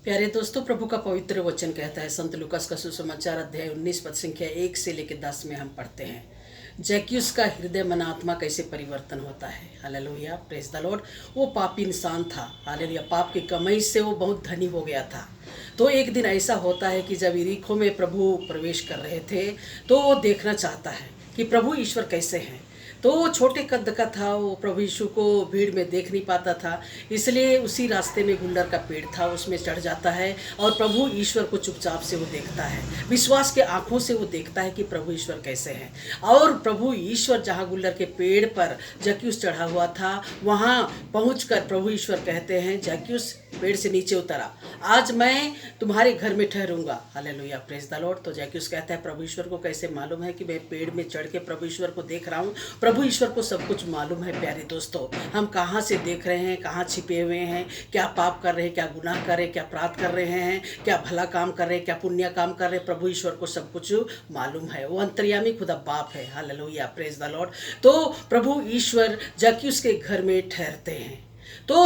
प्यारे दोस्तों, प्रभु का पवित्र वचन कहता है, संत लूकास का सुसमाचार अध्याय 19 पद संख्या 1 से लेकर 10 में हम पढ़ते हैं, जैक्यूस का हृदय मन आत्मा कैसे परिवर्तन होता है। Hallelujah, praise the Lord. वो पापी इंसान था। हालेलुया, पाप की कमाई से वो बहुत धनी हो गया था। तो एक दिन ऐसा होता है कि जब यरीहो में प्रभु प्रवेश कर रहे थे तो वो देखना चाहता है कि प्रभु ईश्वर कैसे हैं। तो वो छोटे कद का था, वो प्रभु यीशु को भीड़ में देख नहीं पाता था, इसलिए उसी रास्ते में गुलर का पेड़ था, उसमें चढ़ जाता है और प्रभु ईश्वर को चुपचाप से वो देखता है। विश्वास के आंखों से वो देखता है कि प्रभु ईश्वर कैसे हैं। और प्रभु ईश्वर जहाँ गुलर के पेड़ पर जक्यूस चढ़ा हुआ था, वहाँ पहुँचकर प्रभु ईश्वर कहते हैं, जक्यूस पेड़ से नीचे उतरा, आज मैं तुम्हारे घर में ठहरूंगा। Hallelujah, praise the Lord. तो जक्यूस कहता है, प्रभु ईश्वर को कैसे मालूम है कि मैं पेड़ में चढ़ के प्रभु ईश्वर को देख रहा हूँ। प्रभु ईश्वर को सब कुछ मालूम है। प्यारे दोस्तों, हम कहाँ से देख रहे हैं, कहाँ छिपे हुए हैं, क्या पाप कर रहे हैं, क्या गुनाह कर रहे हैं, क्या अपराध कर रहे हैं, क्या भला काम कर रहे हैं, क्या पुण्य काम कर रहे हैं, प्रभु ईश्वर को सब कुछ मालूम है। वो अंतर्यामी खुदा बाप है। Hallelujah, praise the Lord. तो प्रभु ईश्वर जक्यूस के घर में ठहरते हैं, तो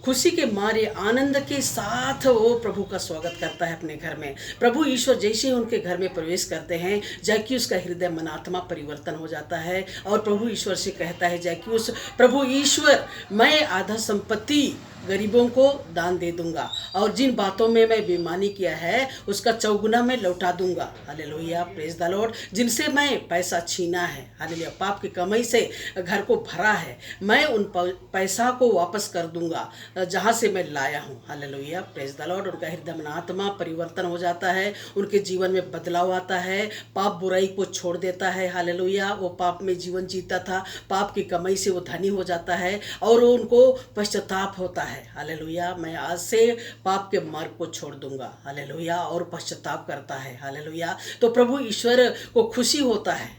खुशी के मारे आनंद के साथ वो प्रभु का स्वागत करता है अपने घर में। प्रभु ईश्वर जैसे ही उनके घर में प्रवेश करते हैं, जक्यूस का हृदय मन आत्मा परिवर्तन हो जाता है और प्रभु ईश्वर से कहता है, जक्यूस, प्रभु ईश्वर, मैं आधा संपत्ति गरीबों को दान दे दूंगा और जिन बातों में मैं बेईमानी किया है उसका चौगुना मैं लौटा दूंगा। Hallelujah, praise the Lord. जिनसे मैं पैसा छीना है, हालेलुया, पाप की कमाई से घर को भरा है, मैं उन पैसा को वापस कर दूंगा जहाँ से मैं लाया हूँ। Hallelujah, praise the Lord. उनका हृदय मन आत्मा परिवर्तन हो जाता है, उनके जीवन में बदलाव आता है, पाप बुराई को छोड़ देता है। हालेलुया, वो पाप में जीवन जीता था, पाप की कमाई से वो धनी हो जाता है और उनको पश्चाताप होता है। हालेलुया, मैं आज से पाप के मार्ग को छोड़ दूंगा। हालेलुया, और पश्चाताप करता है। हालेलुया, तो प्रभु ईश्वर को खुशी होता है,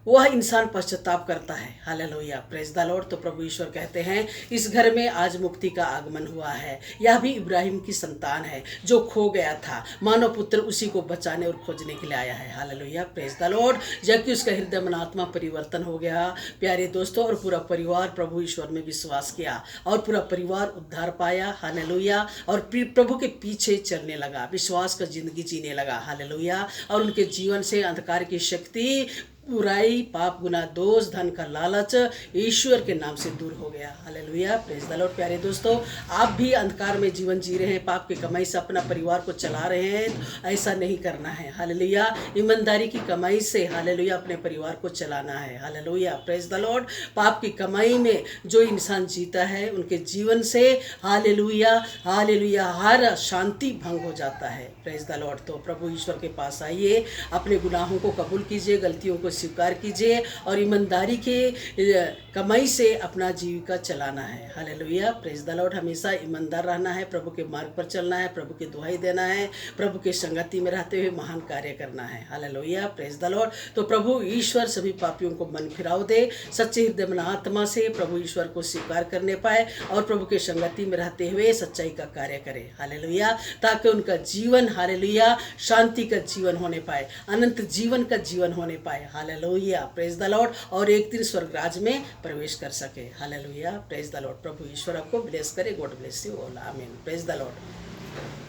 वह इंसान पश्चाताप करता है। Hallelujah, praise the Lord. तो प्रभु ईश्वर कहते हैं, इस घर में आज मुक्ति का आगमन हुआ है। यह भी इब्राहिम की संतान है जो खो गया था, मानव पुत्र उसी को बचाने और खोजने के लिए आया है। Hallelujah, praise the Lord. जबकि उसका हृदय मन आत्मा परिवर्तन हो गया प्यारे दोस्तों, और पूरा परिवार प्रभु ईश्वर में विश्वास किया और पूरा परिवार उद्धार पाया। हालेलुया, और प्रभु के पीछे चलने लगा, विश्वास का जिंदगी जीने लगा। हालेलुया, और उनके जीवन से अंधकार की शक्ति, बुराई, पाप, गुनाह, दोष, धन का लालच ईश्वर के नाम से दूर हो गया। Hallelujah, praise the Lord. प्यारे दोस्तों, आप भी अंधकार में जीवन जी रहे हैं, पाप की कमाई से अपना परिवार को चला रहे हैं, ऐसा नहीं करना है। हालेलुया, ईमानदारी की कमाई से, हालेलुया, अपने परिवार को चलाना है। Hallelujah, praise the Lord. पाप की कमाई में जो इंसान जीता है, उनके जीवन से, हालेलुया, हालेलुया, हर शांति भंग हो जाता है। Praise the Lord. तो प्रभु ईश्वर के पास आइए, अपने गुनाहों को कबूल कीजिए, गलतियों को स्वीकार कीजिए और ईमानदारी के कमाई से अपना जीविका चलाना है। Hallelujah, praise the Lord. हमेशा ईमानदार रहना है, प्रभु के मार्ग पर चलना है, प्रभु की दुहाई देना है, प्रभु के संगति में रहते हुए महान कार्य करना है। Hallelujah, praise the Lord. तो प्रभु ईश्वर सभी पापियों को मन फिराव दे, सच्चे हृदय मन आत्मा से प्रभु ईश्वर को स्वीकार करने पाए और प्रभु के संगति में रहते हुए सच्चाई का कार्य करे। हालेलुया, ताकि उनका जीवन, हालेलुया, शांति का जीवन होने पाए, अनंत जीवन का जीवन होने पाए। Hallelujah, praise the Lord. और एक दिन स्वर्ग राज में प्रवेश कर सके। Hallelujah, praise the Lord. प्रभु ईश्वर आपको ब्लेस करे। God bless you all. आमीन। Praise the Lord.